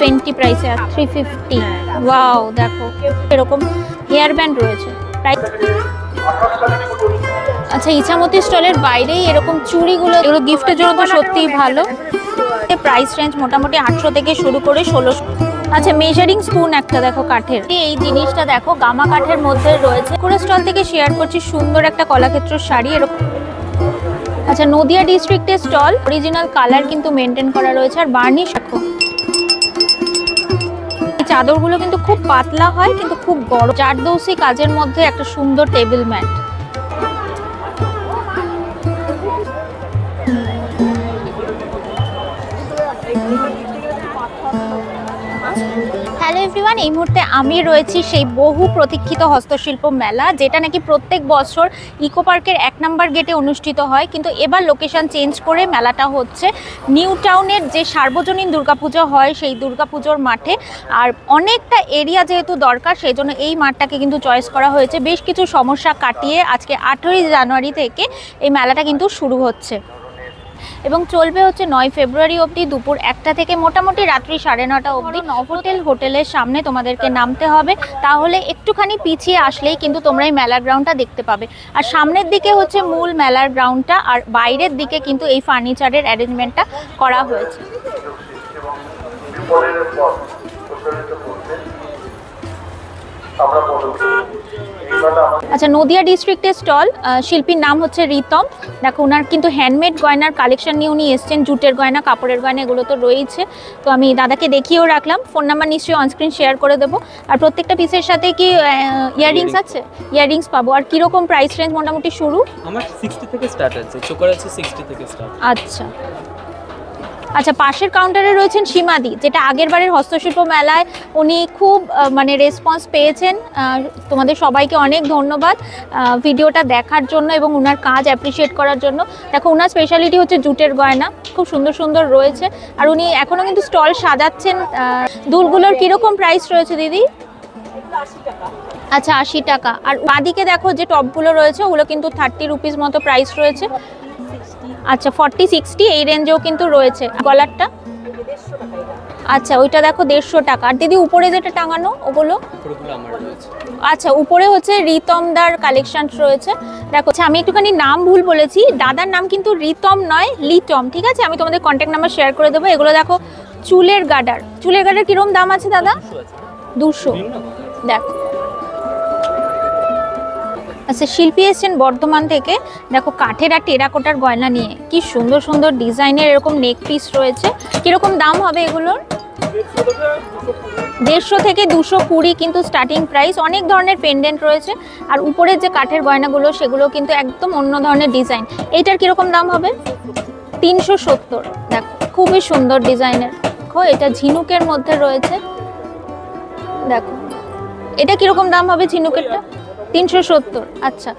320 প্রাইসে আর 350। ওয়াও দেখো এরকম হেয়ার ব্যান্ড রয়েছে প্রাইস। আচ্ছা ইছামতি স্টলের বাইরেই এরকম চুড়িগুলো, এগুলো গিফটের জন্য তো সত্যিই ভালো। প্রাইস রেঞ্জ মোটামুটি 800 থেকে শুরু করে 1600। আচ্ছা মেজারিং স্পুন একটা দেখো কাঠের, এই জিনিসটা দেখো গামা কাঠের মধ্যে রয়েছে। পুরো স্টল থেকে শেয়ার করছি সুন্দর একটা কলাক্ষেত্র শাড়ি এরকম। আচ্ছা নদিয়া ডিস্ট্রিক্টের স্টল, অরিজিনাল কালার কিন্তু মেনটেন করা রয়েছে আর বার্নিশ দেখো। এই চাদরগুলো কিন্তু খুব পাতলা হয় কিন্তু খুব বড়, জারদৌসি কাজের মধ্যে একটা সুন্দর টেবিল ম্যাট। হ্যালো এভরিওয়ান, এই মুহূর্তে আমি রয়েছি সেই বহু প্রতীক্ষিত হস্তশিল্প মেলা, যেটা নাকি প্রত্যেক বছর ইকো পার্কের 1 নম্বর গেটে অনুষ্ঠিত হয়, কিন্তু এবার লোকেশন চেঞ্জ করে মেলাটা হচ্ছে নিউ টাউনের যে সার্বজনীন দুর্গাপুজো হয় সেই দুর্গাপুজোর মাঠে। আর অনেকটা এরিয়া যেহেতু দরকার সেই জন্য এই মাঠটাকে কিন্তু চয়েস করা হয়েছে। বেশ কিছু সমস্যা কাটিয়ে আজকে 18 জানুয়ারি থেকে এই মেলাটা কিন্তু শুরু হচ্ছে এবং চলবে হচ্ছে 9 ফেব্রুয়ারি অবধি দুপুর 1টা থেকে মোটামুটি রাত্রি 9:30 অবধি। নভোটেল হোটেলের সামনে তোমাদেরকে নামতে হবে, তাহলে একটুখানি পিছিয়ে আসলেই কিন্তু তোমরা এই মেলার গ্রাউন্ডটা দেখতে পাবে। আর সামনের দিকে হচ্ছে মূল মেলার গ্রাউন্ডটা, আর বাইরের দিকে কিন্তু এই ফার্নিচারের অ্যারেঞ্জমেন্টটা করা হয়েছে। আচ্ছা নদিয়া ডিস্ট্রিক্টের স্টল, শিল্পীর নাম হচ্ছে রিতম। দেখো ওনার কিন্তু হ্যান্ডমেড গয়নার কালেকশন নিয়ে উনি এসছেন, জুটের গয়না, কাপড়ের গয়না, এগুলো তো রয়েছে। তো আমি দাদাকে দেখিয়েও রাখলাম, ফোন নাম্বার নিশ্চয়ই অনস্ক্রিন শেয়ার করে দেবো। আর প্রত্যেকটা পিসের সাথে কি ইয়াররিংস আছে? ইয়াররিংস পাবো। আর কীরকম প্রাইস রেঞ্জ মোটামুটি শুরু? আমার 60 থেকে স্টার্ট আছে, চোকার আছে 60 থেকে স্টার্ট। আচ্ছা আচ্ছা, পাশের কাউন্টারে রয়েছেন সীমাদি, যেটা আগের বারের হস্তশিল্প মেলায় উনি খুব মানে রেসপন্স পেয়েছেন। তোমাদের সবাইকে অনেক ধন্যবাদ ভিডিওটা দেখার জন্য এবং ওনার কাজ অ্যাপ্রিসিয়েট করার জন্য। দেখো ওনার স্পেশালিটি হচ্ছে জুটের গয়না, খুব সুন্দর সুন্দর রয়েছে। আর উনি এখনও কিন্তু স্টল সাজাচ্ছেন। দুলগুলোর কীরকম প্রাইস রয়েছে দিদি? আচ্ছা 80 টাকা। আর বাদিকে দেখো যে টপগুলো রয়েছে ওগুলো কিন্তু 30 রুপিস মতো প্রাইস রয়েছে। আচ্ছা 40-60 এই রেঞ্জেও কিন্তু রয়েছে। গলারটা আচ্ছা ওইটা দেখো 150 টাকা। আর দিদি উপরে যেটা টাঙানো ওগুলো? আচ্ছা উপরে হচ্ছে রিতমদার কালেকশন রয়েছে। দেখো আমি একটুখানি নাম ভুল বলেছি, দাদার নাম কিন্তু রিতম নয়, লিটম, ঠিক আছে? আমি তোমাদের কন্ট্যাক্ট নাম্বার শেয়ার করে দেবো। এগুলো দেখো চুলের গার্ডার। চুলের গার্ডার কিরকম দাম আছে দাদা? 200। দেখো আচ্ছা শিল্পী এসছেন বর্ধমান থেকে। দেখো কাঠের আর টেরাকোটার গয়না নিয়ে, কি সুন্দর সুন্দর ডিজাইনের এরকম নেক পিস রয়েছে। কিরকম দাম হবে এগুলোর? 150 থেকে 220 কিন্তু স্টার্টিং প্রাইস। অনেক ধরনের পেন্ডেন্ট রয়েছে। আর উপরের যে কাঠের গয়নাগুলো সেগুলো কিন্তু একদম অন্য ধরনের ডিজাইন। এইটার কিরকম দাম হবে? 370। দেখো খুবই সুন্দর ডিজাইনের। দেখো এটা ঝিনুকের মধ্যে রয়েছে। দেখো এটা কিরকম দাম হবে ঝিনুকেরটা? 370। আচ্ছা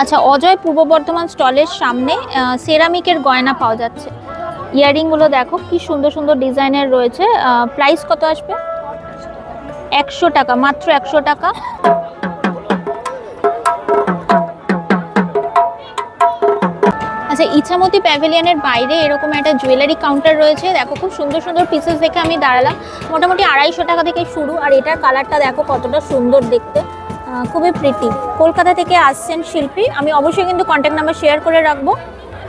আচ্ছা অজয় পূর্ব বর্ধমান স্টলের সামনে সেরামিকের গয়না পাওয়া যাচ্ছে। ইয়াররিংগুলো দেখো কি সুন্দর সুন্দর ডিজাইনের রয়েছে। প্রাইস কত আসবে? 100 টাকা, মাত্র 100 টাকা। আচ্ছা ইছামতি প্যাভিলিয়নের বাইরে এরকম একটা জুয়েলারি কাউন্টার রয়েছে। দেখো খুব সুন্দর সুন্দর পিসেস দেখে আমি দাঁড়ালাম। মোটামুটি 250 টাকা থেকে শুরু। আর এটার কালারটা দেখো কতটা সুন্দর দেখতে, খুবই প্রিটি। কলকাতা থেকে আসছেন শিল্পী। আমি অবশ্যই কিন্তু কন্ট্যাক্ট নাম্বার শেয়ার করে রাখবো,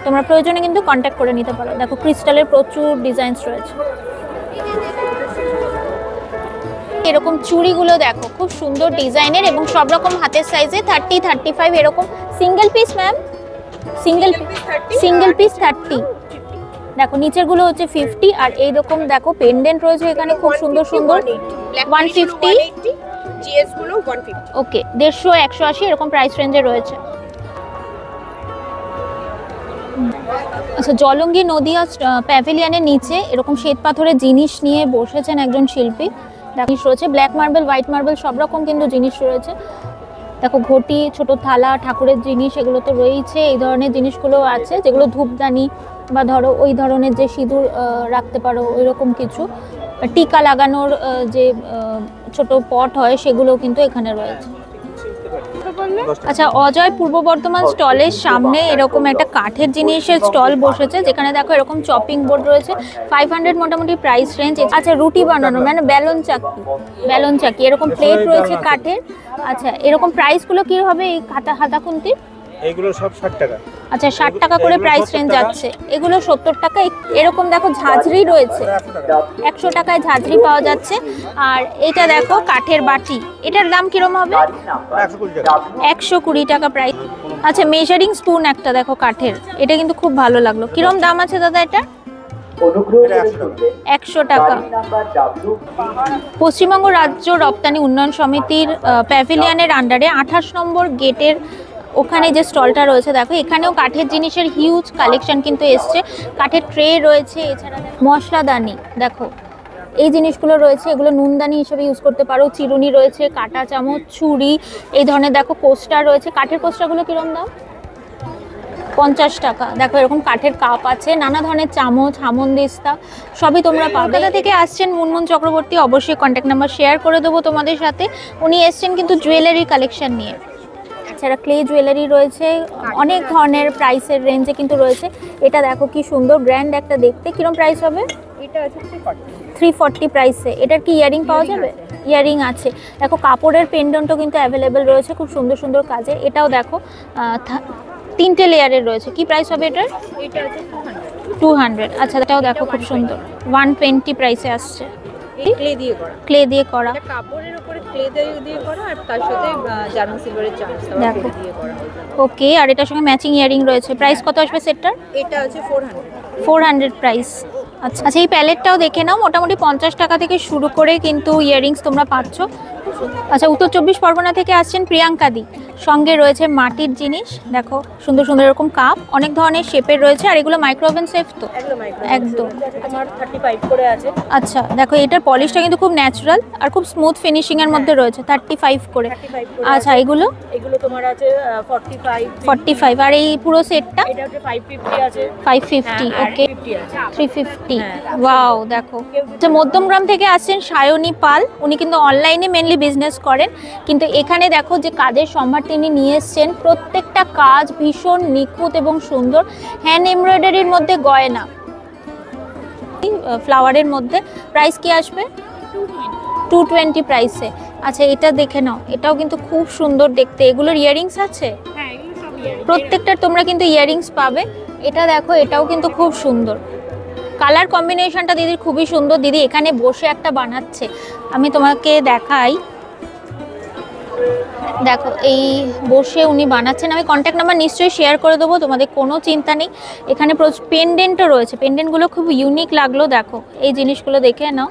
তোমরা প্রয়োজনে কিন্তু কন্ট্যাক্ট করে নিতে পারো। দেখো ক্রিস্টালের প্রচুর ডিজাইনস রয়েছে। এরকম চুড়িগুলো দেখো খুব সুন্দর ডিজাইনের এবং সব রকম হাতের সাইজে 30-35 এরকম। Single piece ma'am? Single piece 30। দেখো নিচেরগুলো হচ্ছে 50। আর এইরকম দেখো পেন্ডেন্ট রয়েছে এখানে খুব সুন্দর সুন্দর। 150। জিএস গুলো 150। ওকে 150, 180 এরকম প্রাইস রেঞ্জে রয়েছে। আচ্ছা জলঙ্গি নদিয়া প্যাভিলিয়নের নিচে এরকম শ্বেত পাথরের জিনিস নিয়ে বসেছেন একজন শিল্পী। জিনিস রয়েছে ব্ল্যাক মার্বেল, হোয়াইট মার্বেল সব রকম কিন্তু জিনিস রয়েছে। দেখো ঘটি, ছোট থালা, ঠাকুরের জিনিস এগুলো তো রয়েছে। এই ধরনের জিনিসগুলো আছে যেগুলো ধূপদানি বা ধরো ওই ধরনের যে সিঁদুর রাখতে পারো ওই রকম কিছু। টিকা লাগানোর যে ছোট পট হয় সেগুলো কিন্তু এখানে রয়েছে। আচ্ছা, অজয় পূর্ব বর্ধমান স্টলের সামনে এরকম একটা কাঠের জিনিসের স্টল বসেছে, যেখানে দেখো এরকম চপিং বোর্ড রয়েছে, 500 মোটামুটি প্রাইস রেঞ্জ। আচ্ছা, রুটি বানানো মানে বেলন চাকি এরকম প্লেট রয়েছে কাঠের। আচ্ছা, এরকম প্রাইসগুলো কি হবে এই হাতা খুন্তি? এগুলো সব 60 টাকা। আচ্ছা, 60 টাকা করে প্রাইস রেঞ্জ যাচ্ছে। এগুলো 70 টাকা। এরকম দেখো ঝাঁঝরি রয়েছে, 100 টাকায় ঝাঁঝরি পাওয়া যাচ্ছে। আর এটা দেখো কাঠের বাটি, এটার দাম কিরম হবে? 120 টাকা প্রাইস। আচ্ছা, মেজারিং স্পুন একটা দেখো কাঠের, এটা কিন্তু খুব ভালো লাগলো। কিরম দাম আছে দাদা এটা? 100 টাকা। পশ্চিমবঙ্গ রাজ্য রপ্তানি উন্নয়ন সমিতির প্যাভিলিয়নের আন্ডারে 28 নম্বর গেটের ওখানে যে স্টলটা রয়েছে দেখো, এখানেও কাঠের জিনিসের হিউজ কালেকশন কিন্তু এসছে। কাঠের ট্রে রয়েছে, এছাড়া মশলাদানি দেখো এই জিনিসগুলো রয়েছে, এগুলো নুনদানি হিসেবে ইউজ করতে পারো। চিরুনি রয়েছে, কাঁটা চামচ, ছুরি, এই ধরনের দেখো কোস্টার রয়েছে। কাঠের কোস্টারগুলো কিরম দাম? 50 টাকা। দেখো এরকম কাঠের কাপ আছে, নানা ধরনের চামচ, হামনদিস্তা সবই তোমরা পাবে। কলকাতা থেকে আসছেন মুনমুন চক্রবর্তী, অবশ্যই কন্ট্যাক্ট নাম্বার শেয়ার করে দেবো তোমাদের সাথে। উনি এসছেন কিন্তু জুয়েলারি কালেকশন নিয়ে। এছাড়া ক্লে জুয়েলারি রয়েছে, অনেক ধরনের প্রাইসের রেঞ্জে কিন্তু রয়েছে। এটা দেখো কি সুন্দর গ্র্যান্ড একটা দেখতে। কিরম প্রাইস হবে? এটা আছে 340 প্রাইসে। এটার কি ইয়ারিং পাওয়া যাবে? ইয়ারিং আছে। দেখো কাপড়ের পেন্ডেন্টও কিন্তু অ্যাভেলেবেল রয়েছে, খুব সুন্দর সুন্দর কাজে। এটাও দেখো 3টে লেয়ারের রয়েছে। কি প্রাইস হবে এটার? এটা আছে 200। আচ্ছা, এটাও দেখো খুব সুন্দর, 120 প্রাইসে আসছে। ক্লে দিয়ে করা, ক্লে দিয়ে করা, এটা কাপড়ের উপরে ক্লে দিয়ে করা, আর তার সাথে জার্মান সিলভারের চার্জ দেখো। দিয়ে করা। ওকে, আর এটার সঙ্গে ম্যাচিং ইয়ারিং রয়েছে। প্রাইস কত আসবে সেটটার? এটা আছে 400 প্রাইস। আচ্ছা, এই প্যালেটটাও দেখে নাও, মোটামুটি 50 টাকা থেকে শুরু করে কিন্তু ইয়ারিংস তোমরা পাচ্ছ। আচ্ছা, উত্তর 24 পরগনা থেকে আসছেন প্রিয়াঙ্কা দি, সঙ্গে রয়েছে মাটির জিনিস। দেখো সুন্দর সুন্দর এরকম কাপ, অনেক ধরনের শেপের রয়েছে। আর এগুলো মাইক্রোওভেন সেফ তো? একদম। আমার 35 করে আছে। আচ্ছা, দেখো এটার পলিশটা কিন্তু খুব ন্যাচারাল আর খুব স্মুথ ফিনিশিং এর মধ্যে রয়েছে। 35 করে। আচ্ছা, এগুলো তোমার আছে 45। আর এই পুরো সেটটা? এটা হচ্ছে 550 আছে। 550। ওকে, 350। ওয়াও, দেখো। আচ্ছা, মধ্যমগ্রাম থেকে আসছেন সায়নী পাল, উনি কিন্তু অনলাইনে মেনলি বিজনেস করেন, কিন্তু এখানে দেখো যে কাজের সম্ভার তিনি নিয়ে এসছেন। প্রত্যেকটা কাজ ভীষণ নিখুঁত এবং সুন্দর। হ্যান্ড এমব্রয়ডারির মধ্যে গয়না, ফ্লাওয়ারের মধ্যে। প্রাইস কি আসবে? 220 প্রাইসে। আচ্ছা, এটা দেখে নাও, এটাও কিন্তু খুব সুন্দর দেখতে। এগুলোর ইয়ারিংস আছে? হ্যাঁ, এগুলো সব ইয়ারিং। প্রত্যেকটার তোমরা কিন্তু ইয়ারিংস পাবে। এটা দেখো, এটাও কিন্তু খুব সুন্দর। কালার কম্বিনেশনটা দিদির খুবই সুন্দর। দিদি এখানে বসে একটা বানাচ্ছে, আমি তোমাকে দেখাই। দেখো এই বসে উনি বানাচ্ছেন। আমি কন্ট্যাক্ট নাম্বার নিশ্চয়ই শেয়ার করে দেবো, তোমাদের কোনো চিন্তা নেই। এখানে পেন্ডেন্টও রয়েছে, পেন্ডেন্টগুলো খুব ইউনিক লাগলো। দেখো এই জিনিসগুলো দেখে নাও।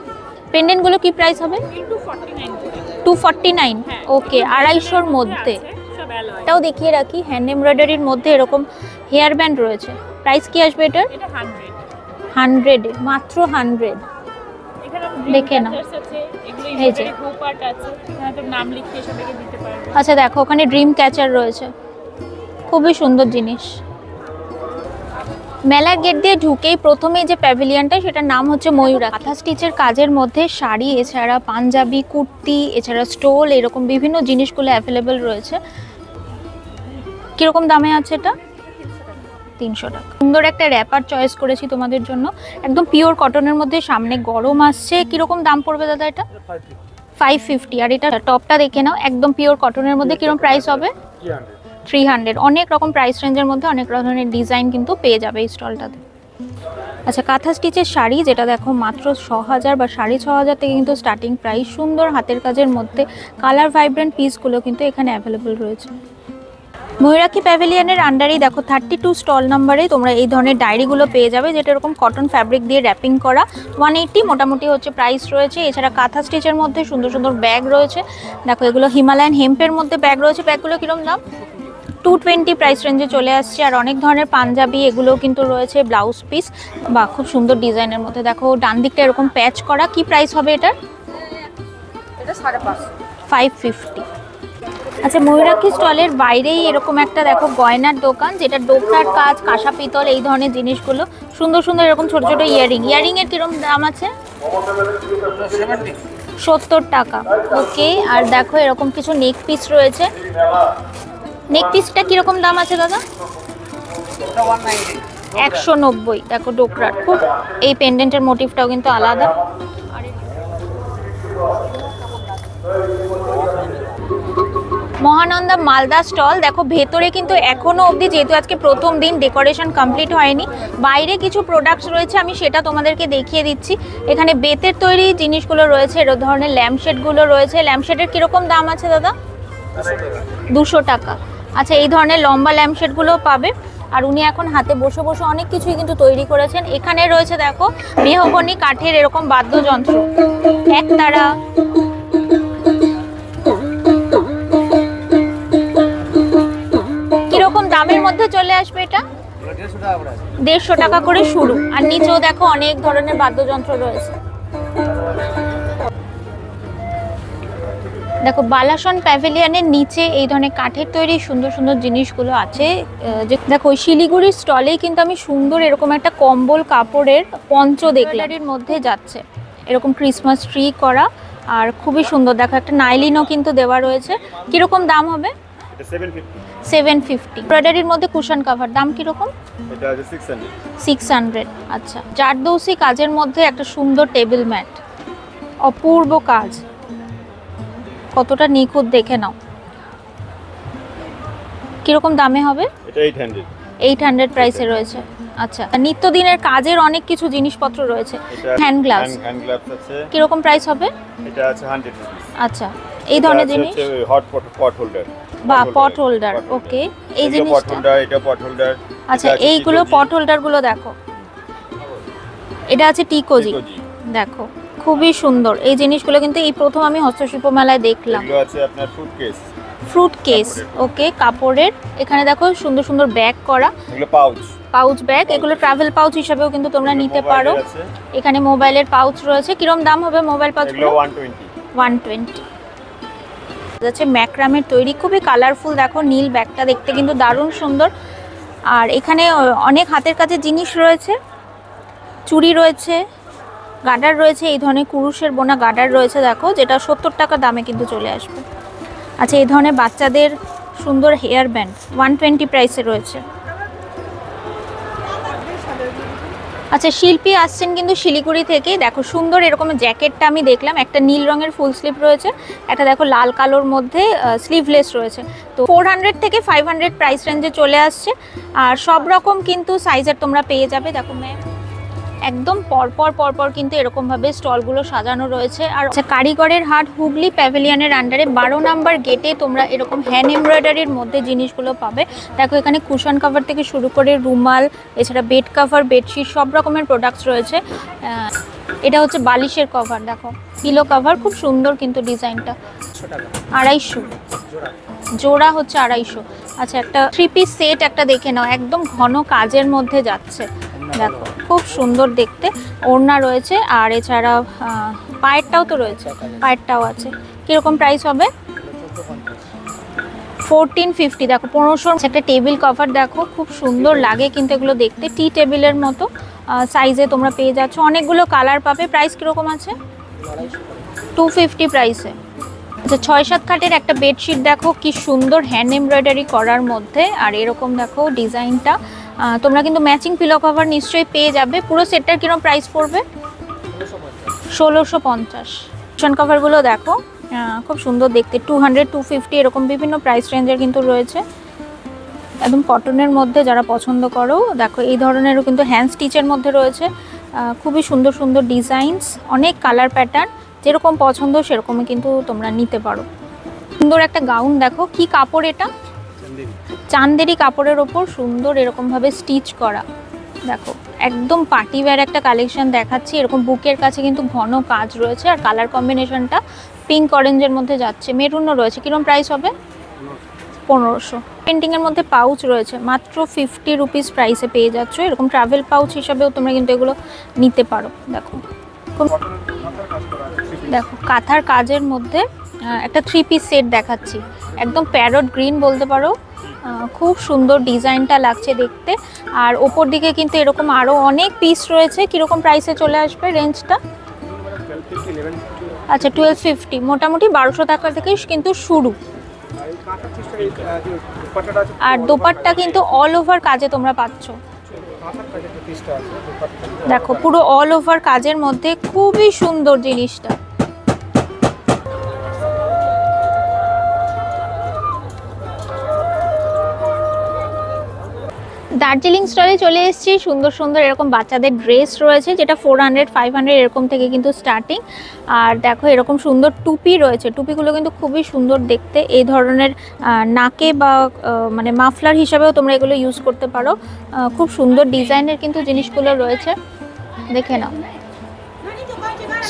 পেন্ডেন্টগুলো কি প্রাইস হবে? 249। ওকে, 250-র মধ্যে। এটাও দেখিয়ে রাখি, হ্যান্ড এমব্রয়ডারির মধ্যে এরকম হেয়ার ব্যান্ড রয়েছে। প্রাইস কি আসবে এটার? 100, মাত্র 100। দেখে নাও, এই যে। আচ্ছা, দেখো ওখানে ড্রিম ক্যাচার রয়েছে, খুবই সুন্দর জিনিস। মেলার গেট দিয়ে ঢুকেই প্রথমেই যে প্যাভিলিয়নটা, সেটার নাম হচ্ছে ময়ূরা। কাঁথা স্টিচের কাজের মধ্যে শাড়ি, এছাড়া পাঞ্জাবি, কুর্তি, এছাড়া স্টোল, এরকম বিভিন্ন জিনিসগুলো অ্যাভেলেবেল রয়েছে। কিরকম দামে আছে এটা? 300 টাকা। সুন্দর একটা র্যাপার চয়েস করেছি তোমাদের জন্য, একদম পিওর কটনের মধ্যে। সামনে গরম আসছে। কিরকম দাম পড়বে দাদা এটা? 550। আর এটা টপটা দেখে নাও, একদম পিওর কটনের মধ্যে। কিরকম প্রাইস হবে? 300। অনেক রকম প্রাইস রেঞ্জের মধ্যে অনেক ধরনের ডিজাইন কিন্তু পেয়ে যাবে এই স্টলটাতে। আচ্ছা, কাঁথা স্টিচের শাড়ি, যেটা দেখো মাত্র 6000 বা 6500 থেকে কিন্তু স্টার্টিং প্রাইস। সুন্দর হাতের কাজের মধ্যে কালার ভাইব্রেন্ট পিসগুলো কিন্তু এখানে অ্যাভেলেবেল রয়েছে। ময়ূরাক্ষী প্যাভিলিয়নের আন্ডারেই দেখো 32 স্টল নাম্বারে তোমরা এই ধরনের ডায়েরিগুলো পেয়ে যাবে, যেটা এরকম কটন ফ্যাব্রিক দিয়ে র্যাপিং করা। 180 মোটামুটি হচ্ছে প্রাইস রয়েছে। এছাড়া কাঁথা স্টিচের মধ্যে সুন্দর সুন্দর ব্যাগ রয়েছে। দেখো এগুলো হিমালয়ান হেম্পের মধ্যে ব্যাগ রয়েছে। ব্যাগগুলো কিরকম দাম? 220 প্রাইস রেঞ্জে চলে আসছে। আর অনেক ধরনের পাঞ্জাবি এগুলোও কিন্তু রয়েছে, ব্লাউজ পিস বা খুব সুন্দর ডিজাইনের মধ্যে। দেখো ডান দিকটা এরকম প্যাচ করা। কি প্রাইস হবে এটার? এটা 550। 550। আচ্ছা, ময়ূরাক্ষী স্টলের বাইরেই এরকম একটা দেখো গয়নার দোকান, যেটা ডোকরার কাজ, কাঁসা পিতল, এই ধরনের জিনিসগুলো। সুন্দর সুন্দর এরকম ছোট ছোট ইয়ারিং। ইয়ারিং এর কিরকম দাম আছে? 70 টাকা। ওকে, আর দেখো এরকম কিছু নেক পিস রয়েছে। নেক পিসটা কিরকম দাম আছে দাদা? 190। দেখো ডোকরার খুব, এই পেন্ডেন্টের মোটিভটাও কিন্তু আলাদা। মহানন্দা মালদা স্টল। দেখো ভেতরে কিন্তু এখনো অবধি, যেহেতু আজকে প্রথম দিন, ডেকোরেশন কমপ্লিট হয়নি। বাইরে কিছু প্রোডাক্টস রয়েছে, আমি সেটা তোমাদেরকে দেখিয়ে দিচ্ছি। এখানে বেতের তৈরি জিনিসগুলো রয়েছে, এর ধরনের ল্যাম্পশেডগুলো রয়েছে। ল্যাম্পশেডের কিরকম দাম আছে দাদা? 200 টাকা। আচ্ছা, এই ধরনের লম্বা ল্যাম্পশেডগুলো পাবে। আর উনি এখন হাতে বসে বসে অনেক কিছুই কিন্তু তৈরি করেছেন। এখানে রয়েছে দেখো মেহগনি কাঠের এরকম বাদ্যযন্ত্র, একতারা, কিরকম দামের মধ্যে চলে আসবে এটা? 150 টাকা করে শুরু। আর নিচেও দেখো অনেক ধরনের বাদ্যযন্ত্র রয়েছে। দেখো বালাসন প্যাভিলিয়নের নিচে এই ধরনের কাঠের তৈরি সুন্দর সুন্দর জিনিসগুলো আছে। দেখো ওই শিলিগুড়ির স্টলেই কিন্তু আমি সুন্দর এরকম একটা কম্বল কাপড়ের পঞ্চ দেখলাম, এর মধ্যে যাচ্ছে এরকম ক্রিসমাস ট্রি করা, আর খুবই সুন্দর। দেখো একটা নাইলিনও কিন্তু দেওয়া রয়েছে। কিরকম দাম হবে? 750। এমব্রয়ডারির মধ্যে কুশন কাভার, দাম কিরকম? এটা আছে 600। 600। আচ্ছা, জারদৌসি কাজের মধ্যে একটা সুন্দর টেবিল ম্যাট, অপূর্ব কাজ, কতটা নিখুঁত দেখে নাও। কিরকম দামে হবে? এটা 800। 800 প্রাইসে রয়েছে। আচ্ছা, নিত্যদিনের কাজের অনেক কিছু জিনিসপত্র রয়েছে। হ্যান্ড গ্লাভস, হ্যান্ড গ্লাভস আছে। কিরকম প্রাইস হবে? এটা আছে 100 রুপিস। আচ্ছা, এই ধরনের জিনিস, হট পট হোল্ডার বা পট হোল্ডার। ওকে, এই জিনিসটা পট হোল্ডার, এটা পট হোল্ডার। আচ্ছা, এইগুলো পট হোল্ডার গুলো দেখো। এটা আছে টিকোজি, দেখো খুবই সুন্দর। এই জিনিসগুলো কিন্তু এই প্রথম আমি হস্তশিল্প মেলায় দেখলাম। এগুলো আছে আপনার ফ্রুট কেস। ওকে, কাপড়ের। এখানে দেখো সুন্দর সুন্দর ব্যাগ করা, এগুলো পাউচ ব্যাগ। এগুলো ট্রাভেল পাউচ হিসেবেও কিন্তু তোমরা নিতে পারো। এখানে মোবাইলের পাউচ রয়েছে। কিরম দাম হবে মোবাইল পাউচগুলো? 120। আছে ম্যাক্রামের তৈরি, খুবই কালারফুল। দেখো নীল ব্যাগটা দেখতে কিন্তু দারুণ সুন্দর। আর এখানে অনেক হাতের কাজের জিনিস রয়েছে, চুড়ি রয়েছে, গার্ডার রয়েছে, এই ধরনের কুরুশের বোনা গার্ডার রয়েছে দেখো, যেটা 70 টাকা দামে কিন্তু চলে আসবে। আচ্ছা, এই ধরনের বাচ্চাদের সুন্দর হেয়ার ব্যান্ড 120 প্রাইসে রয়েছে। আচ্ছা, শিল্পী আসছেন কিন্তু শিলিগুড়ি থেকে। দেখো সুন্দর এরকম জ্যাকেটটা আমি দেখলাম, একটা নীল রঙের ফুল স্লিভ রয়েছে, একটা দেখো লাল কালোর মধ্যে স্লিভলেস রয়েছে। তো 400 থেকে 500 প্রাইস রেঞ্জে চলে আসছে। আর সব রকম কিন্তু সাইজের তোমরা পেয়ে যাবে। দেখো একদম পরপর কিন্তু এরকমভাবে স্টলগুলো সাজানো রয়েছে। আর আচ্ছা, কারিগরের হাট হুগলি প্যাভিলিয়নের আন্ডারে 12 নাম্বার গেটে তোমরা এরকম হ্যান্ড এমব্রয়ডারির মধ্যে জিনিসগুলো পাবে। দেখো এখানে কুশন কাভার থেকে শুরু করে রুমাল, এছাড়া বেড কাভার, বেডশিট, সব রকমের প্রোডাক্টস রয়েছে। এটা হচ্ছে বালিশের কভার, দেখো পিলো কাভার, খুব সুন্দর কিন্তু ডিজাইনটা। 250 জোড়া হচ্ছে 250। আচ্ছা, একটা 3 পিস সেট একটা দেখে নাও, একদম ঘন কাজের মধ্যে যাচ্ছে। দেখো খুব সুন্দর দেখতে, ওড়না রয়েছে। আর এছাড়া পায়েরটাও তো রয়েছে, পায়েরটাও আছে। কিরকম প্রাইস হবে? 1450। দেখো 1500। একটা টেবিল কভার দেখো, খুব সুন্দর লাগে কিন্তু এগুলো দেখতে, টি টেবিলের মতো সাইজে তোমরা পেয়ে যাচ্ছ। অনেকগুলো কালার পাবে। প্রাইস কিরকম আছে? 250 প্রাইসে। আচ্ছা, 6-7 খাটের একটা বেডশিট দেখো, কি সুন্দর হ্যান্ড এমব্রয়ডারি করার মধ্যে। আর এরকম দেখো ডিজাইনটা। তোমরা কিন্তু ম্যাচিং পিলো কভার নিশ্চয়ই পেয়ে যাবে। পুরো সেটটার কিরকম প্রাইস পড়বে? 1650। কুশন কভারগুলো দেখো খুব সুন্দর দেখতে, 200, 250 এরকম বিভিন্ন প্রাইস রেঞ্জের কিন্তু রয়েছে। একদম কটনের মধ্যে যারা পছন্দ করো, দেখো এই ধরনেরও কিন্তু হ্যান্ড স্টিচের মধ্যে রয়েছে। খুবই সুন্দর সুন্দর ডিজাইনস, অনেক কালার প্যাটার্ন, যেরকম পছন্দ সেরকমই কিন্তু তোমরা নিতে পারো। সুন্দর একটা গাউন দেখো, কি কাপড় এটা? চান্দেরি কাপড়ের ওপর সুন্দর এরকমভাবে স্টিচ করা। দেখো একদম পার্টি ওয়্যার একটা কালেকশন দেখাচ্ছি। এরকম বুকের কাছে কিন্তু ঘন কাজ রয়েছে। আর কালার কম্বিনেশনটা পিঙ্ক অরেঞ্জের মধ্যে যাচ্ছে, মেরুনও রয়েছে। কিরকম প্রাইস হবে? 1500। পেন্টিংয়ের মধ্যে পাউচ রয়েছে, মাত্র 50 রুপিস প্রাইসে পেয়ে যাচ্ছ। এরকম ট্রাভেল পাউচ হিসাবেও তোমরা কিন্তু এগুলো নিতে পারো। দেখো দেখো কাঁথার কাজের মধ্যে একটা 3 পিস সেট দেখাচ্ছি, একদম প্যারট গ্রিন বলতে পারো। খুব সুন্দর ডিজাইনটা লাগছে দেখতে। আর ওপর দিকে কিন্তু এরকম আরও অনেক পিস রয়েছে। কীরকম প্রাইসে চলে আসবে রেঞ্জটা? আচ্ছা 1250, মোটামুটি 1200 টাকা থেকে কিন্তু শুরু। আর দোপাট্টা কিন্তু অল ওভার কাজে তোমরা পাচ্ছ, দেখো পুরো অল ওভার কাজের মধ্যে খুবই সুন্দর জিনিসটা। দার্জিলিং স্টলে চলে এসেছি, সুন্দর সুন্দর এরকম বাচ্চাদের ড্রেস রয়েছে, যেটা 400 500 এরকম থেকে কিন্তু স্টার্টিং। আর দেখো এরকম সুন্দর টুপি রয়েছে, টুপিগুলো কিন্তু খুবই সুন্দর দেখতে। এই ধরনের নাকে বা মানে মাফলার হিসাবেও তোমরা এগুলো ইউজ করতে পারো। খুব সুন্দর ডিজাইনের কিন্তু জিনিসগুলো রয়েছে, দেখে নাও।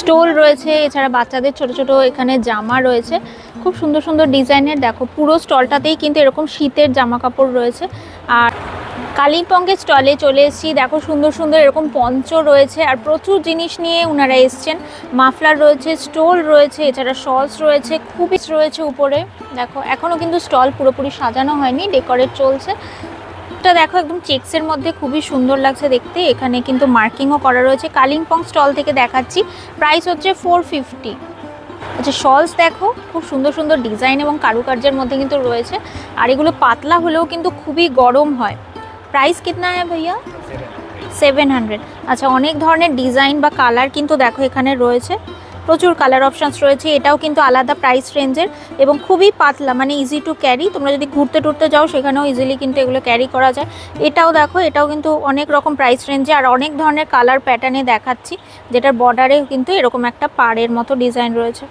স্টোল রয়েছে, এছাড়া বাচ্চাদের ছোট ছোট এখানে জামা রয়েছে, খুব সুন্দর সুন্দর ডিজাইনের। দেখো পুরো স্টলটাতেই কিন্তু এরকম শীতের জামা কাপড় রয়েছে। আর কালিম্পংয়ের স্টলে চলে এসেছি, দেখো সুন্দর সুন্দর এরকম পঞ্চ রয়েছে, আর প্রচুর জিনিস নিয়ে ওনারা এসছেন। মাফলার রয়েছে, স্টোল রয়েছে, এছাড়া শলস রয়েছে, খুবই রয়েছে উপরে। দেখো এখনও কিন্তু স্টল পুরোপুরি সাজানো হয়নি, ডেকোরেট চলছে। এটা দেখো একদম চেক্সের মধ্যে খুবই সুন্দর লাগছে দেখতে, এখানে কিন্তু মার্কিংও করা রয়েছে। কালিম্পং স্টল থেকে দেখাচ্ছি, প্রাইস হচ্ছে 450। আচ্ছা শলস দেখো খুব সুন্দর সুন্দর ডিজাইন এবং কারুকার্যের মধ্যে কিন্তু রয়েছে, আর এগুলো পাতলা হলেও কিন্তু খুবই গরম হয়। প্রাইস কিতনা है भैया? 700। আচ্ছা অনেক ধরনের ডিজাইন বা কালার কিন্তু দেখো এখানে রয়েছে, প্রচুর কালার অপশানস রয়েছে। এটাও কিন্তু আলাদা প্রাইস রেঞ্জের এবং খুবই পাতলা, মানে ইজি টু ক্যারি। তোমরা যদি ঘুরতে টুরতে যাও সেখানেও ইজিলি কিন্তু এগুলো ক্যারি করা যায়। এটাও দেখো, এটাও কিন্তু অনেক রকম প্রাইস রেঞ্জে, আর অনেক ধরনের কালার প্যাটার্নে দেখাচ্ছি, যেটার বর্ডারে কিন্তু এরকম একটা পাড়ের মতো ডিজাইন রয়েছে।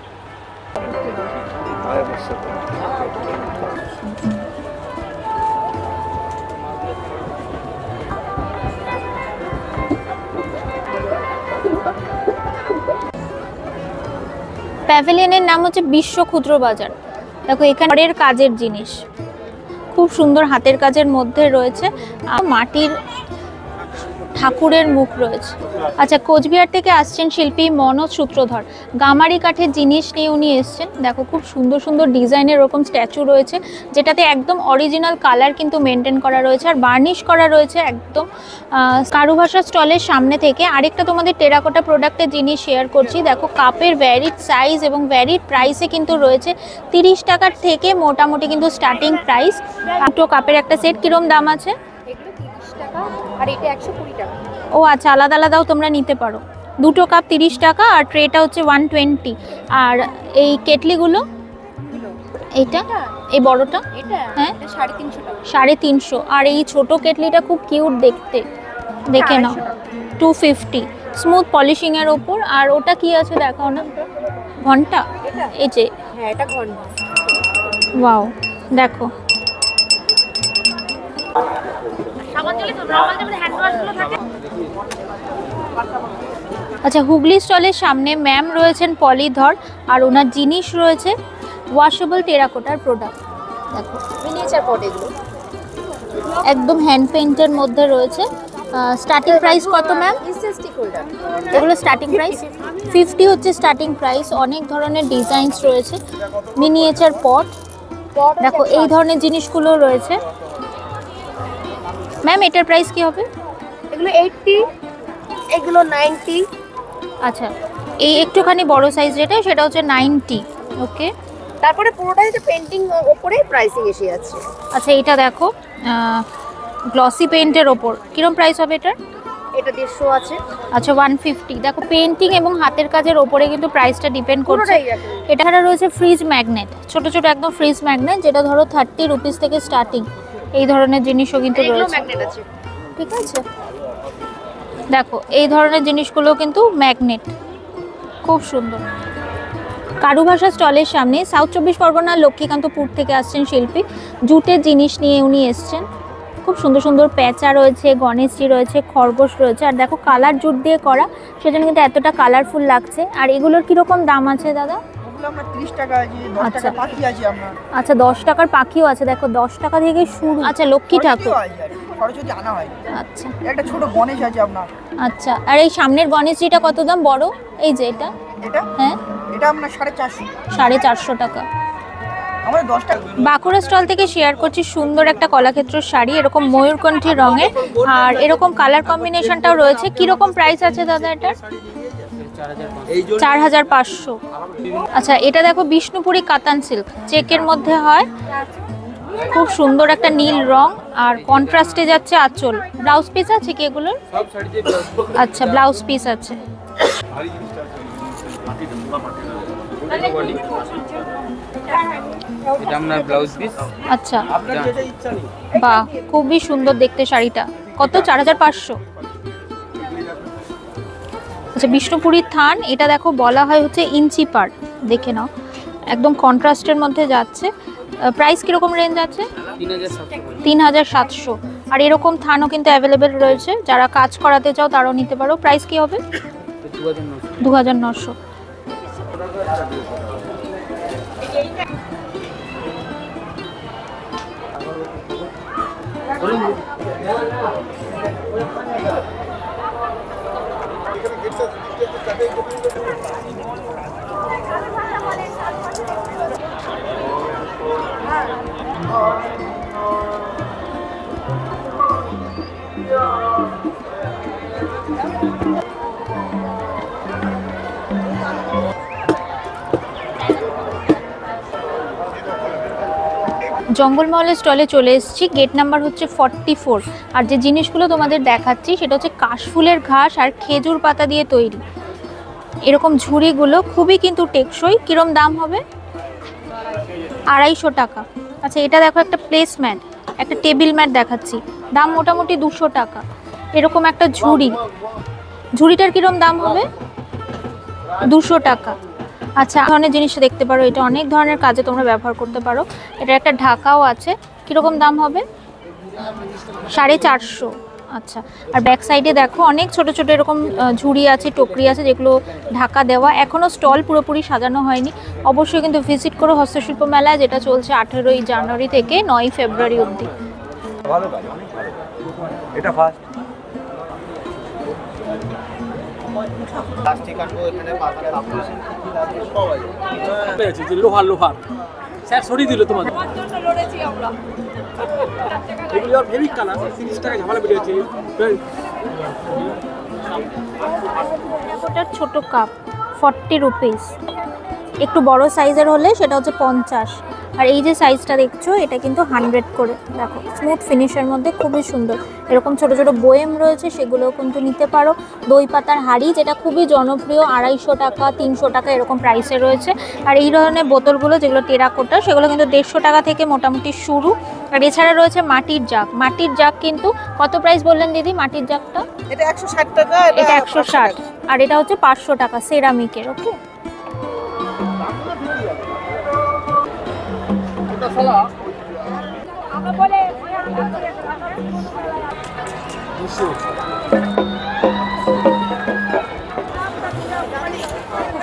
প্যাভিলিয়নের নাম হচ্ছে বিশ্ব ক্ষুদ্র বাজার। দেখো এখানে কাজের জিনিস খুব সুন্দর হাতের কাজের মধ্যে রয়েছে, আর মাটির ঠাকুরের মুখ রয়েছে। আচ্ছা কোচবিহার থেকে আসছেন শিল্পী মনোজ সূত্রধর, গামারি কাঠের জিনিস নিয়ে উনি এসছেন। দেখো খুব সুন্দর সুন্দর ডিজাইনের ওরকম স্ট্যাচু রয়েছে, যেটাতে একদম অরিজিনাল কালার কিন্তু মেনটেন করা রয়েছে, আর বার্নিশ করা রয়েছে একদম। কারুভাষা স্টলের সামনে থেকে আরেকটা তোমাদের টেরাকোটা প্রোডাক্টের জিনিস শেয়ার করছি। দেখো কাপের ভ্যারিড সাইজ এবং ভ্যারিড প্রাইসে কিন্তু রয়েছে। 30 টাকার থেকে মোটামুটি কিন্তু স্টার্টিং প্রাইস। দুটো কাপের একটা সেট কিরম দাম আছে? আর এটা 120 টাকা। ও আচ্ছা, আলাদা আলাদাও তোমরা নিতে পারো। দুটো কাপ 30 টাকা, আর ট্রেটা হচ্ছে 120। আর এই কেটলিগুলো, এইটা এই বড়টা হ্যাঁ 350 টাকা। 350। আর এই ছোট কেটলিটা খুব কিউট দেখতে, দেখে নাও 250, স্মুথ পলিশিংয়ের ওপর। আর ওটা কি আছে দেখাও না, ঘন্টা, এই যে হ্যাঁ এটা ঘন্টা। ওয়াও দেখো, আচ্ছা হুগলি স্টলের সামনে ম্যাম রয়েছেন পলিধর, আর ওনার জিনিস রয়েছে ওয়াশেবল টেরাকোটার প্রোডাক্ট। দেখো মিনিয়েচার পট এগুলো একদম হ্যান্ড পেইন্টের মধ্যে রয়েছে। স্টার্টিং প্রাইস কত ম্যাম? স্টিক হোল্ডার এগুলো স্টার্টিং প্রাইস 50 হচ্ছে স্টার্টিং প্রাইস। অনেক ধরনের ডিজাইনস রয়েছে, মিনিয়েচার পট। দেখো এই ধরনের জিনিসগুলো রয়েছে। ম্যাম এটার প্রাইস কি হবে? এগুলো 80, এগুলো 90। আচ্ছা এই একটুখানি বড় সাইজ যেটা, সেটা হচ্ছে 90। ওকে, তারপরে পুরোটাই তো পেন্টিং ওপরে প্রাইসিং এসে যাচ্ছে। আচ্ছা এটা দেখো গ্লসি পেইন্টের ওপর কিরম প্রাইস হবে এটার? এটা 150 আছে। আচ্ছা 150। দেখো পেইন্টিং এবং হাতের কাজের ওপরে কিন্তু প্রাইসটা ডিপেন্ড করছে। এটা রয়েছে ফ্রিজ ম্যাগনেট, ছোট ছোট একদম ফ্রিজ ম্যাগনেট, যেটা ধরো 30 রুপিস থেকে স্টার্টিং। এই ধরনের জিনিসও কিন্তু রয়েছে, ঠিক আছে। দেখো এই ধরনের জিনিসগুলো কিন্তু ম্যাগনেট, খুব সুন্দর। কারুভাষা স্টলের সামনে সাউথ 24 পরগনার লক্ষ্মীকান্তপুর থেকে আসছেন শিল্পী, জুটের জিনিস নিয়ে উনি এসছেন। খুব সুন্দর সুন্দর প্যাঁচা রয়েছে, গণেশজি রয়েছে, খরগোশ রয়েছে। আর দেখো কালার জুট দিয়ে করা, সেজন্য কিন্তু এতটা কালারফুল লাগছে। আর এগুলোর কিরকম দাম আছে দাদা? আমরা 30 টাকা আছে, 10 টাকা পাখি আছে আমরা। আচ্ছা 10 টাকার পাখিও আছে, দেখো 10 টাকা থেকে শুরু। আচ্ছা লক্ষ্মী ঠাকুর, সরস্বতী আনা হয়। আচ্ছা একটা ছোট গণেশ আছে আপনার। আচ্ছা আর এই সামনের গণেশজিটা কত দাম? বড় এই যে এটা, এটা হ্যাঁ এটা আপনার 450। 450 টাকা। আমাদের 10 টাকা। বাঁকুড়া স্টল থেকে শেয়ার করছি সুন্দর একটা কলাক্ষেত্র শাড়ি, এরকম ময়ূরকণ্ঠী রঙের, আর এরকম কালার কম্বিনেশনটাও রয়েছে। কিরকম প্রাইস আছে দাদা এটার? 4,500। আচ্ছা, এটা দেখো বিষ্ণুপুরি কাতান সিল্ক, চেকের মধ্যে হয়, খুব সুন্দর একটা নীল রং, আর কন্ট্রাস্টে যাচ্ছে আঁচল। ব্লাউজ পিস আছে কি এগুলোর? আচ্ছা, ব্লাউজ পিস আছে। এটা আপনার ব্লাউজ পিস। আচ্ছা, বাহ, খুবই সুন্দর দেখতে শাড়িটা। কত? 4,500। আচ্ছা, বিষ্ণুপুরীর থান, এটা দেখো বলা হয় হচ্ছে ইঞ্চি পার, দেখে নাও, একদম কন্ট্রাস্টের মধ্যে যাচ্ছে। প্রাইস কিরকম রেঞ্জ আছে? 3,700। আর এরকম থানও কিন্তু অ্যাভেলেবেল রয়েছে, যারা কাজ করাতে চাও তারাও নিতে পারো। প্রাইস কি হবে? 2,900। জঙ্গলমহলের স্টলে চলে এসেছি, গেট নাম্বার হচ্ছে 44। আর যে জিনিসগুলো তোমাদের দেখাচ্ছি সেটা হচ্ছে কাশফুলের ঘাস আর খেজুর পাতা দিয়ে তৈরি এরকম ঝুড়িগুলো, খুবই কিন্তু টেকসই। কিরম দাম হবে? 250 টাকা। আচ্ছা, এটা দেখো একটা প্লেসম্যাট, একটা টেবিল ম্যাট দেখাচ্ছি, দাম মোটামুটি 200 টাকা। এরকম একটা ঝুড়িটার কিরম দাম হবে? 200 টাকা। আচ্ছা, ধরনের জিনিস দেখতে পারো, এটা অনেক ধরনের কাজে তোমরা ব্যবহার করতে পারো। এটা একটা ঢাকাও আছে, কিরকম দাম হবে? 450। আচ্ছা, আর ব্যাক সাইডে দেখো অনেক ছোট ছোট এরকম ঝুড়ি আছে, টকরি আছে, যেগুলো ঢাকা দেওয়া। এখনও স্টল পুরোপুরি সাজানো হয়নি। অবশ্যই কিন্তু ভিজিট করো হস্তশিল্প মেলায়, যেটা চলছে 18ই জানুয়ারি থেকে 9ই ফেব্রুয়ারি অবধি। ভালো কাজ, অনেক ভালো। এটা ফার্স্ট প্লাস্টিক আনবো এখানে পাতা কাপড় আছে যে লোহার স্যার সরিয়ে দিল তোমাদের। এগুলো আর ফেব্রিক কালার 30 টাকা ঝামেলা বেরিয়েছে। ওটার ছোট কাপ 40 রুপিস, একটু বড় সাইজের হলে সেটা হচ্ছে 50। আর এই যে সাইজটা দেখছো এটা কিন্তু 100 করে। দেখো স্মুথ ফিনিশের মধ্যে খুবই সুন্দর। এরকম ছোট ছোট বয়েম রয়েছে, সেগুলোও কিন্তু নিতে পারো। দই পাতার হাঁড়ি, যেটা খুবই জনপ্রিয়, 250 টাকা 300 টাকা এরকম প্রাইসে রয়েছে। আর এই ধরনের বোতলগুলো যেগুলো টেরাকোটা, সেগুলো কিন্তু 150 টাকা থেকে মোটামুটি শুরু। আর এছাড়া রয়েছে মাটির জাগ। মাটির জাগ কিন্তু কত প্রাইস বললেন দিদি? মাটির জাগটা এটা 160 টাকা, এটা 160, আর এটা হচ্ছে 500 টাকা সেরামিকের। ওকে,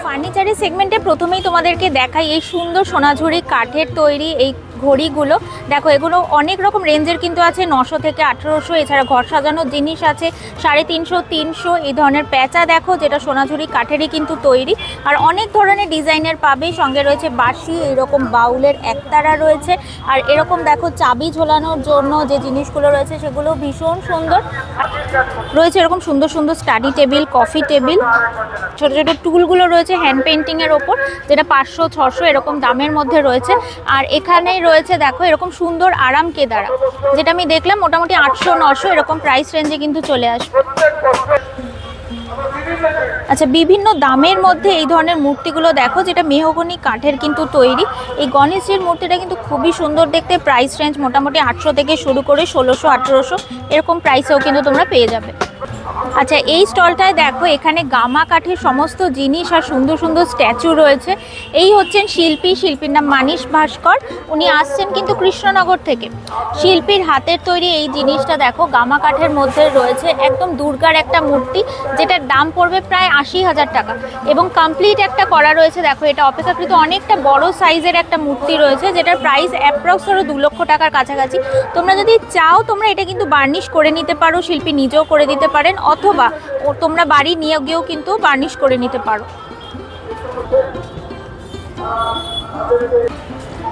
ফার্নিচারের সেগমেন্টে প্রথমেই তোমাদেরকে দেখাই এই সুন্দর সোনাঝুরি কাঠের তৈরি এই ঘড়িগুলো। দেখো এগুলো অনেক রকম রেঞ্জের কিন্তু আছে, 900 থেকে 1800। এছাড়া ঘর সাজানোর জিনিস আছে 350, 300। এই ধরনের প্যাঁচা দেখো, যেটা সোনাঝুরি কাঠেরই কিন্তু তৈরি। আর অনেক ধরনের ডিজাইনের পাবে। সঙ্গে রয়েছে বাঁশি, এরকম বাউলের একতারা রয়েছে। আর এরকম দেখো চাবি ঝোলানোর জন্য যে জিনিসগুলো রয়েছে সেগুলো ভীষণ সুন্দর রয়েছে। এরকম সুন্দর সুন্দর স্টাডি টেবিল, কফি টেবিল, ছোট ছোট টুলগুলো রয়েছে হ্যান্ড পেন্টিংয়ের ওপর, যেটা 500, 600 এরকম দামের মধ্যে রয়েছে। আর এখানেই রয়েছে দেখো এরকম সুন্দর আরাম কেদারা, যেটা আমি দেখলাম মোটামুটি 800, 900 এরকম প্রাইস রেঞ্জে কিন্তু চলে আসবে। আচ্ছা, বিভিন্ন দামের মধ্যে এই ধরনের মূর্তিগুলো দেখো, যেটা মেহগনি কাঠের কিন্তু তৈরি। এই গণেশজির মূর্তিটা কিন্তু খুবই সুন্দর দেখতে। প্রাইস রেঞ্জ মোটামুটি 800 থেকে শুরু করে 1600, 1800 এরকম প্রাইসেও কিন্তু তোমরা পেয়ে যাবে। আচ্ছা, এই স্টলটায় দেখো এখানে গামা কাঠের সমস্ত জিনিস আর সুন্দর সুন্দর স্ট্যাচু রয়েছে। এই হচ্ছেন শিল্পীর নাম মানিশ ভাস্কর। উনি আসছেন কিন্তু কৃষ্ণনগর থেকে। শিল্পীর হাতের তৈরি এই জিনিসটা দেখো গামা কাঠের মধ্যে রয়েছে, একদম দুর্গার একটা মূর্তি, যেটার দাম পড়বে প্রায় 80,000 টাকা। এবং কমপ্লিট একটা করা রয়েছে। দেখো এটা অপেক্ষাকৃত অনেকটা বড় সাইজের একটা মূর্তি রয়েছে, যেটার প্রাইস অ্যাপ্রক্স 2 লক্ষ টাকার কাছাকাছি। তোমরা যদি চাও তোমরা এটা কিন্তু বার্নিশ করে নিতে পারো, শিল্পী নিজেও করে দিতে পারেন, অথবা তোমরা বাড়ি নিয়ে গিয়েও কিন্তু বার্নিশ করে নিতে পারো।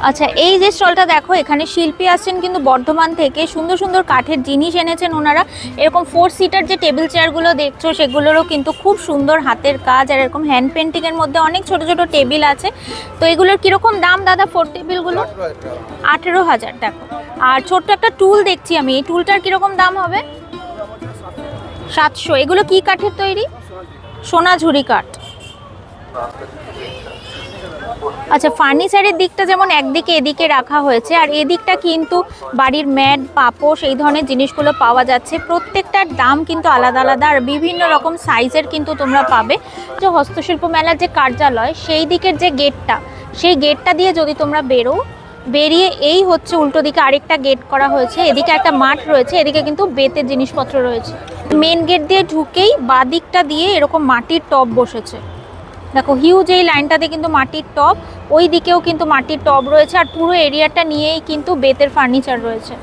আচ্ছা, এই যে স্টলটা দেখো, এখানে শিল্পী আসছেন কিন্তু বর্ধমান থেকে, সুন্দর সুন্দর কাঠের জিনিস এনেছেন ওনারা। এরকম 4 সিটার যে টেবিল চেয়ারগুলো দেখছো সেগুলোরও কিন্তু খুব সুন্দর হাতের কাজ, আর এরকম হ্যান্ড পেন্টিংয়ের মধ্যে অনেক ছোট ছোট টেবিল আছে। তো এগুলোর কীরকম দাম দাদা 4 টেবিলগুলো? 18,000 টাকা। আর ছোট্ট একটা টুল দেখছি আমি, এই টুলটার কীরকম দাম হবে? 700। এগুলো কি কাঠের তৈরি? সোনাঝুরি কাঠ। আচ্ছা, ফার্নিচারের দিকটা যেমন একদিকে এদিকে রাখা হয়েছে, আর এদিকটা কিন্তু বাড়ির ম্যাট, পাপোশ এই ধরনের জিনিসগুলো পাওয়া যাচ্ছে। প্রত্যেকটার দাম কিন্তু আলাদা আলাদা, আর বিভিন্ন রকম সাইজের কিন্তু তোমরা পাবে। যে হস্তশিল্প মেলার যে কার্যালয়, সেই দিকের যে গেটটা, সেই গেটটা দিয়ে যদি তোমরা বেরিয়ে এই হচ্ছে উল্টো দিকে আরেকটা গেট করা হয়েছে, এদিকে একটা মাঠ রয়েছে, এদিকে কিন্তু বেতের জিনিসপত্র রয়েছে। মেন গেট দিয়ে ঢুকেই বাদিকটা দিয়ে এরকম মাটির টব বসেছে, দেখো হিউজ এই লাইনটাতে কিন্তু মাটির টব, ওই দিকেও কিন্তু মাটির টব রয়েছে, আর পুরো এরিয়াটা নিয়েই কিন্তু বেতের ফার্নিচার রয়েছে।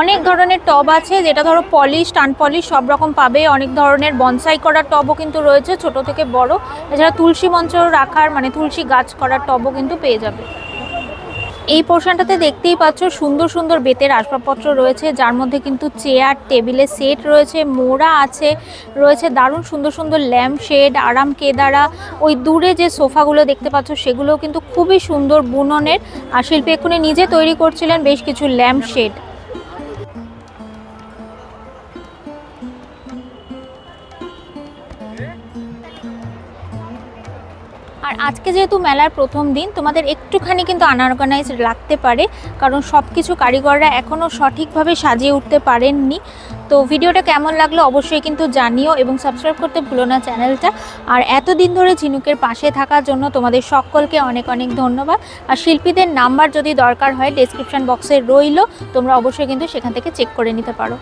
অনেক ধরনের টব আছে, যেটা ধরো পলিশ, আনপলিশ সব রকম পাবে। অনেক ধরনের বনসাই করার টবও কিন্তু রয়েছে, ছোট থেকে বড়। এছাড়া তুলসী মঞ্চ রাখার, মানে তুলসী গাছ করার টবও কিন্তু পেয়ে যাবে। এই পোর্শনটাতে দেখতেই পাচ্ছ সুন্দর সুন্দর বেতের আসবাবপত্র রয়েছে, যার মধ্যে কিন্তু চেয়ার, টেবিলের সেট রয়েছে, মোড়া আছে, রয়েছে দারুণ সুন্দর সুন্দর ল্যাম্প শেড, আরাম কেদারা। ওই দূরে যে সোফাগুলো দেখতে পাচ্ছ সেগুলোও কিন্তু খুবই সুন্দর বুননের, আর শিল্পী এক্ষুনি নিজে তৈরি করছিলেন বেশ কিছু ল্যাম্প শেড। আর আজকে যেহেতু মেলার প্রথম দিন, তোমাদের একটুখানি কিন্তু আনঅর্গানাইজ লাগতে পারে, কারণ সব কিছু কারিগররা এখনও সঠিকভাবে সাজিয়ে উঠতে পারেননি। তো ভিডিওটা কেমন লাগলো অবশ্যই কিন্তু জানিও, এবং সাবস্ক্রাইব করতে ভুলো না চ্যানেলটা। আর এতদিন ধরে ঝিনুকের পাশে থাকার জন্য তোমাদের সকলকে অনেক অনেক ধন্যবাদ। আর শিল্পীদের নাম্বার যদি দরকার হয় ডেসক্রিপশন বক্সে রইল, তোমরা অবশ্যই কিন্তু সেখান থেকে চেক করে নিতে পারো।